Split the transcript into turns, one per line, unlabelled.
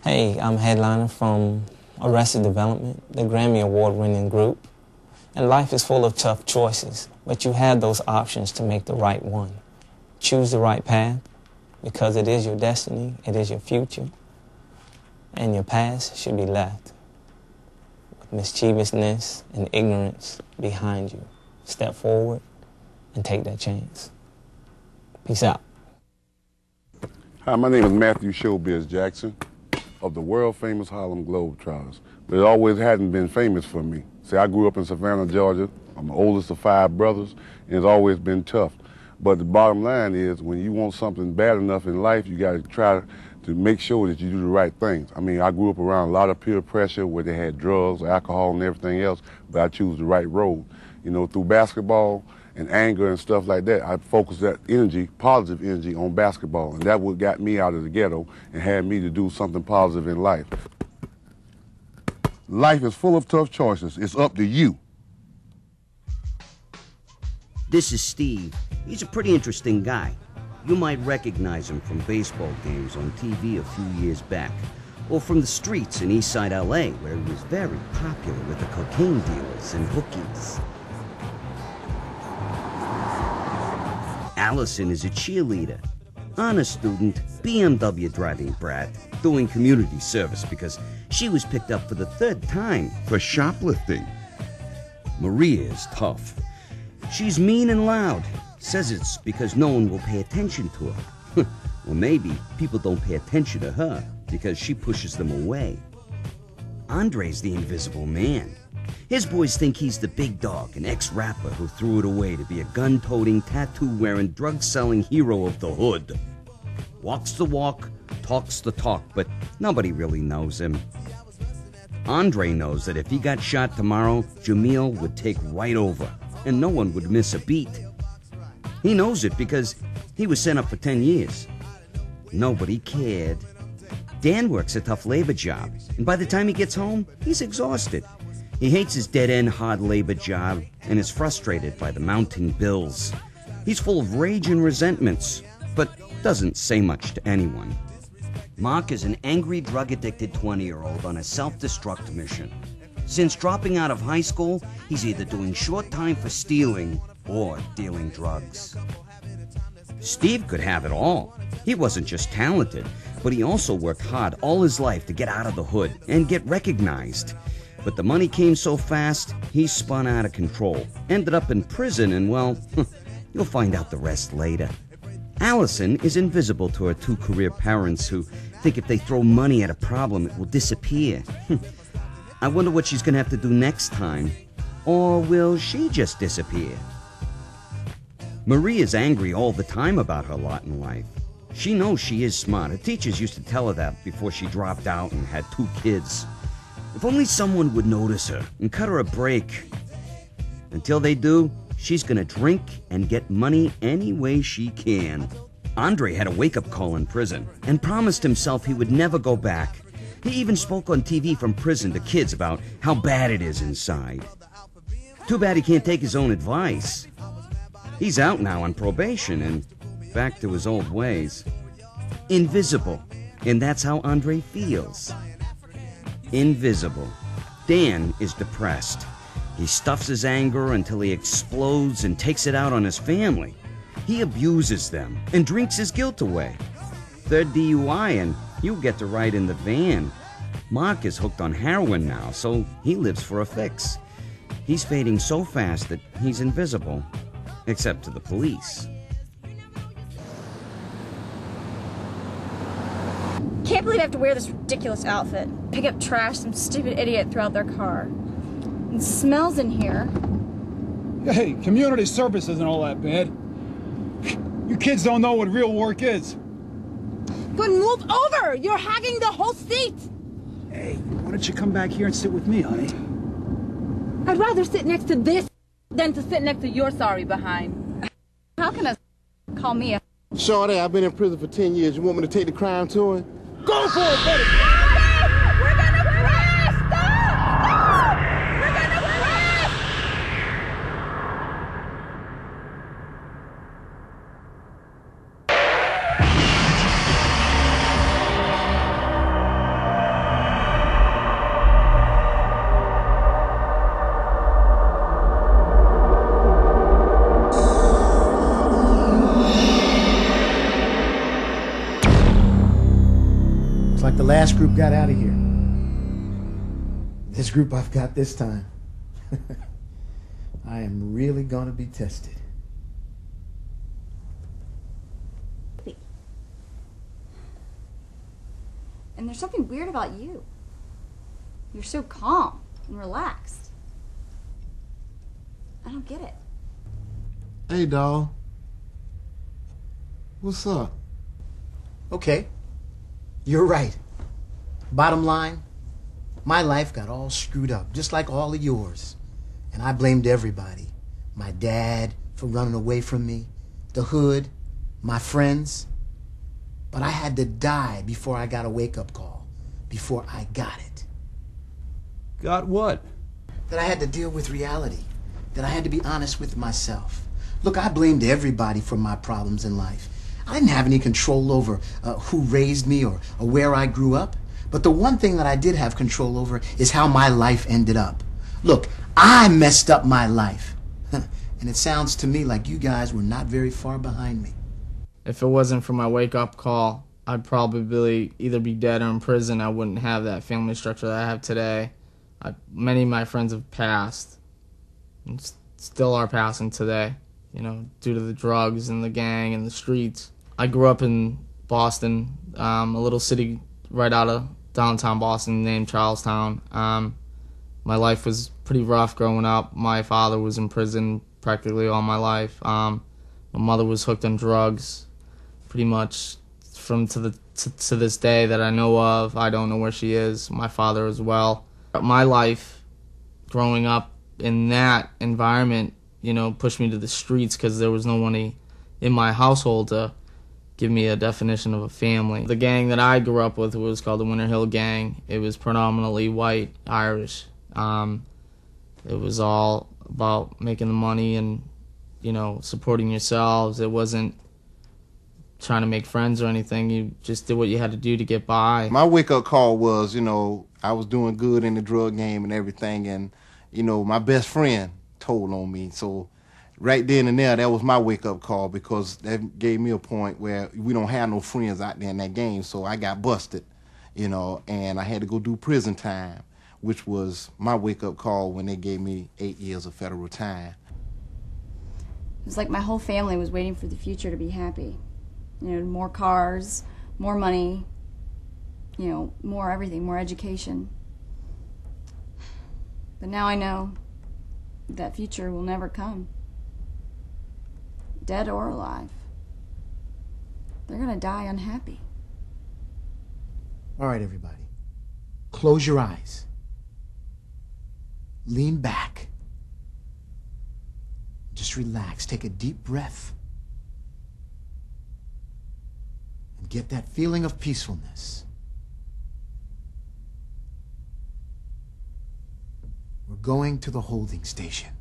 Hey, I'm headliner from Arrested Development, the Grammy Award-winning group. And life is full of tough choices, but you have those options to make the right one. Choose the right path, because it is your destiny, it is your future, and your past should be left with mischievousness and ignorance behind you. Step forward and take that chance. Peace out.
Hi, my name is Matthew Showbiz Jackson of the world-famous Harlem Globetrotters, but it always hadn't been famous for me. See, I grew up in Savannah, Georgia. I'm the oldest of 5 brothers, and it's always been tough. But the bottom line is, when you want something bad enough in life, you got to try to make sure that you do the right things. I mean, I grew up around a lot of peer pressure where they had drugs, alcohol, and everything else, but I choose the right road. You know, through basketball and anger and stuff like that, I focused that energy, positive energy, on basketball, and that what got me out of the ghetto and had me to do something positive in life. Life is full of tough choices. It's up to you.
This is Steve. He's a pretty interesting guy. You might recognize him from baseball games on TV a few years back, or from the streets in Eastside LA, where he was very popular with the cocaine dealers and bookies. Allison is a cheerleader, honor student, BMW driving brat, doing community service because she was picked up for the 3rd time for shoplifting. Maria is tough. She's mean and loud. Says it's because no one will pay attention to her. Or maybe people don't pay attention to her because she pushes them away. Andre's the invisible man. His boys think he's the big dog, an ex-rapper who threw it away to be a gun-toting, tattoo-wearing, drug-selling hero of the hood. Walks the walk, talks the talk, but nobody really knows him. Andre knows that if he got shot tomorrow, Jamil would take right over, and no one would miss a beat. He knows it because he was sent up for 10 years. Nobody cared. Dan works a tough labor job, and by the time he gets home, he's exhausted. He hates his dead-end, hard labor job and is frustrated by the mounting bills. He's full of rage and resentments, but doesn't say much to anyone. Mark is an angry, drug-addicted 20-year-old on a self-destruct mission. Since dropping out of high school, he's either doing short time for stealing or dealing drugs. Steve could have it all. He wasn't just talented, but he also worked hard all his life to get out of the hood and get recognized. But the money came so fast, he spun out of control, ended up in prison, and well, you'll find out the rest later. Allison is invisible to her 2 career parents who think if they throw money at a problem, it will disappear. I wonder what she's going to have to do next time. Or will she just disappear? Maria's angry all the time about her lot in life. She knows she is smart. Her teachers used to tell her that before she dropped out and had 2 kids. If only someone would notice her and cut her a break. Until they do, she's gonna drink and get money any way she can. Andre had a wake-up call in prison and promised himself he would never go back. He even spoke on TV from prison to kids about how bad it is inside. Too bad he can't take his own advice. He's out now on probation and back to his old ways. Invisible, and that's how Andre feels. Invisible. Dan is depressed. He stuffs his anger until he explodes and takes it out on his family. He abuses them and drinks his guilt away. 3rd DUI and you get to ride in the van. Mark is hooked on heroin now, so he lives for a fix. He's fading so fast that he's invisible, except to the police.
Can't believe I have to wear this ridiculous outfit. Pick up trash, some stupid idiot threw out their car. It smells in here.
Hey, community service isn't all that bad. You kids don't know what real work is.
But move over! You're hogging the whole seat!
Hey, why don't you come back here and sit with me, honey?
I'd rather sit next to this than to sit next to your sorry behind.
How can a call me a
Shorty, I've been in prison for 10 years. You want me to take the crime to him?
Go for it, buddy!
We're gonna crash! Stop! We're gonna crash!
Looks like the last group got out of here. This group I've got this time. I am really gonna be tested.
And there's something weird about you. You're so calm and relaxed. I don't get it.
Hey, doll. What's up?
Okay, you're right. Bottom line, my life got all screwed up, just like all of yours. And I blamed everybody. My dad for running away from me, the hood, my friends. But I had to die before I got a wake-up call, before I got it.
Got what?
That I had to deal with reality, that I had to be honest with myself. Look, I blamed everybody for my problems in life. I didn't have any control over who raised me or where I grew up. But the one thing that I did have control over is how my life ended up. Look, I messed up my life. And it sounds to me like you guys were not very far behind me.
If it wasn't for my wake-up call, I'd probably either be dead or in prison. I wouldn't have that family structure that I have today. Many of my friends have passed, and still are passing today, you know, due to the drugs and the gang and the streets. I grew up in Boston, a little city right out of downtown Boston named Charlestown. My life was pretty rough growing up. My father was in prison practically all my life. My mother was hooked on drugs pretty much to this day that I know of. I don't know where she is. My father as well. My life growing up in that environment, you know, pushed me to the streets because there was no one in my household to give me a definition of a family. The gang that I grew up with was called the Winter Hill Gang. It was predominantly white, Irish. It was all about making the money and, you know, supporting yourselves. It wasn't trying to make friends or anything. You just did what you had to do to get by.
My wake-up call was, you know, I was doing good in the drug game and everything, and, you know, my best friend told on me. So right then and there, that was my wake-up call, because that gave me a point where we don't have no friends out there in that game. So I got busted, you know, and I had to go do prison time, which was my wake-up call when they gave me 8 years of federal time.
It was like my whole family was waiting for the future to be happy. You know, more cars, more money, you know, more everything, more education. But now I know that future will never come. Dead or alive. They're gonna die unhappy.
All right, everybody. Close your eyes. Lean back. Just relax. Take a deep breath. And get that feeling of peacefulness. We're going to the holding station.